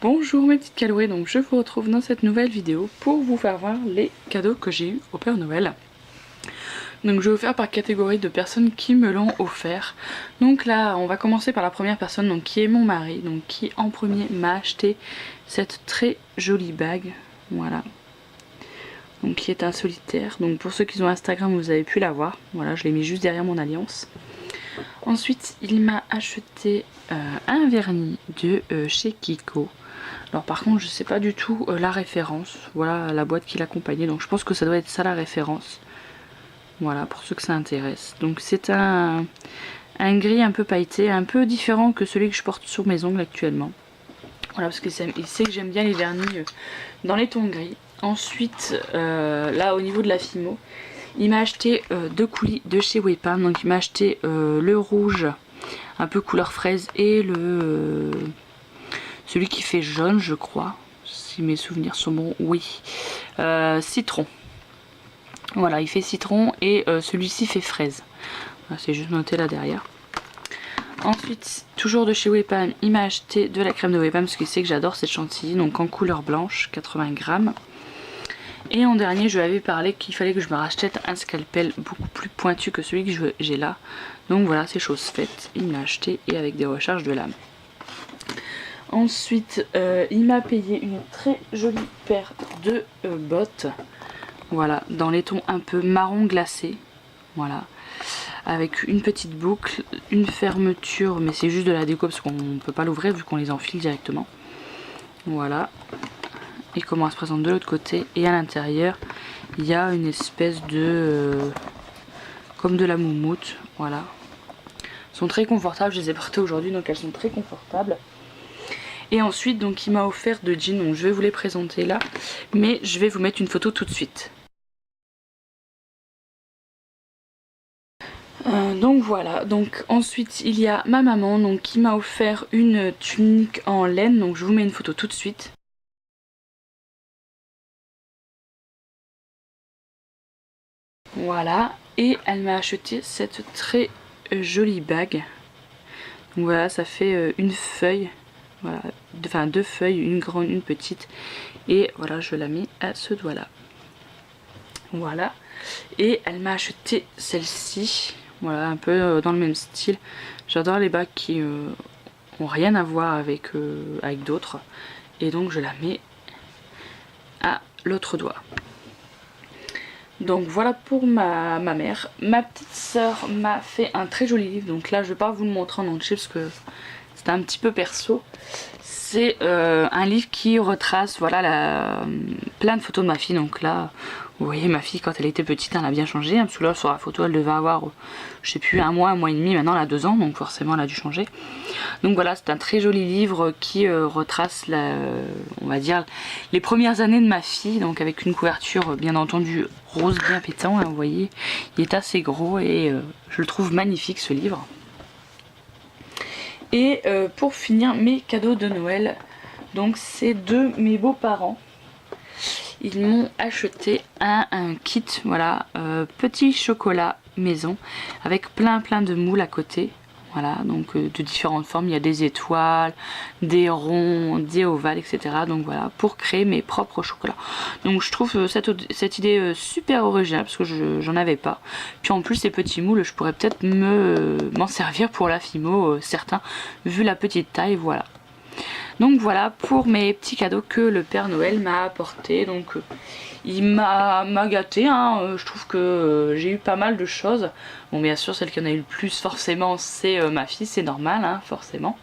Bonjour mes petites calories, donc je vous retrouve dans cette nouvelle vidéo pour vous faire voir les cadeaux que j'ai eu au Père Noël. Donc je vais vous faire par catégorie de personnes qui me l'ont offert. Donc là on va commencer par la première personne, donc qui est mon mari, donc qui en premier m'a acheté cette très jolie bague, voilà. Donc qui est un solitaire, donc pour ceux qui ont Instagram vous avez pu la voir, voilà, je l'ai mis juste derrière mon alliance. Ensuite il m'a acheté un vernis de chez Kiko. Alors par contre je sais pas du tout la référence, voilà la boîte qui l'accompagnait, donc je pense que ça doit être ça la référence. Voilà pour ceux que ça intéresse. Donc c'est un gris un peu pailleté, un peu différent que celui que je porte sur mes ongles actuellement. Voilà parce qu'il sait que j'aime bien les vernis dans les tons gris. Ensuite là au niveau de la Fimo, il m'a acheté deux coulis de chez Wepam. Donc il m'a acheté le rouge un peu couleur fraise et celui qui fait jaune je crois, si mes souvenirs sont bons, oui, citron. Voilà, il fait citron et celui-ci fait fraise. Voilà, c'est juste noté là derrière. Ensuite, toujours de chez Wepam, il m'a acheté de la crème de Wepam parce qu'il sait que j'adore cette chantilly, donc en couleur blanche, 80 grammes. Et en dernier, je lui avais parlé qu'il fallait que je me rachète un scalpel beaucoup plus pointu que celui que j'ai là. Donc voilà, c'est chose faite. Il me l'a acheté et avec des recharges de lame. Ensuite, il m'a payé une très jolie paire de bottes. Voilà, dans les tons un peu marron glacé. Voilà. Avec une petite boucle, une fermeture, mais c'est juste de la déco parce qu'on ne peut pas l'ouvrir vu qu'on les enfile directement. Voilà. Et comment elle se présente de l'autre côté. Et à l'intérieur, il y a une espèce de... comme de la moumoute. Voilà. Elles sont très confortables, je les ai portées aujourd'hui, donc elles sont très confortables. Et ensuite, donc il m'a offert deux jeans, donc je vais vous les présenter là. Mais je vais vous mettre une photo tout de suite. Donc voilà, donc ensuite il y a ma maman donc, qui m'a offert une tunique en laine, donc je vous mets une photo tout de suite. Voilà, et elle m'a acheté cette très jolie bague. Donc voilà, ça fait une feuille, voilà, enfin deux feuilles, une grande, une petite, et voilà, je la mets à ce doigt là. Voilà, et elle m'a acheté celle-ci. Voilà, un peu dans le même style. J'adore les bagues qui ont rien à voir avec, avec d'autres. Et donc je la mets à l'autre doigt. Donc voilà pour ma mère. Ma petite soeur m'a fait un très joli livre. Donc là je vais pas vous le montrer en entier parce que c'est un petit peu perso. C'est un livre qui retrace voilà, plein de photos de ma fille. Donc là, vous voyez ma fille quand elle était petite, elle a bien changé. Parce que là sur la photo elle devait avoir, je sais plus, un mois et demi. Maintenant elle a 2 ans, donc forcément elle a dû changer. Donc voilà, c'est un très joli livre qui retrace, on va dire, les premières années de ma fille. Donc avec une couverture bien entendu rose bien pétant. Hein, vous voyez, il est assez gros et je le trouve magnifique ce livre. Et pour finir mes cadeaux de Noël, donc c'est de mes beaux-parents. Ils m'ont acheté un kit, voilà, petit chocolat maison avec plein de moules à côté. Voilà, donc de différentes formes, il y a des étoiles, des ronds, des ovales, etc. Donc voilà, pour créer mes propres chocolats. Donc je trouve cette idée super originale parce que j'en avais pas. Puis en plus ces petits moules, je pourrais peut-être m'en servir pour la Fimo, certains, vu la petite taille, voilà. Donc voilà pour mes petits cadeaux que le Père Noël m'a apporté. Donc il m'a gâté, hein. Je trouve que j'ai eu pas mal de choses. Bon bien sûr celle qui en a eu le plus forcément c'est ma fille, c'est normal hein, forcément.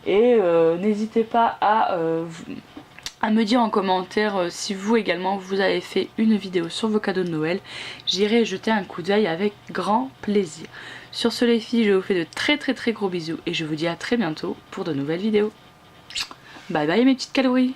Et n'hésitez pas à me dire en commentaire si vous également vous avez fait une vidéo sur vos cadeaux de Noël. J'irai jeter un coup d'œil avec grand plaisir. Sur ce les filles, je vous fais de très gros bisous et je vous dis à très bientôt pour de nouvelles vidéos. Bye bye mes petites calories.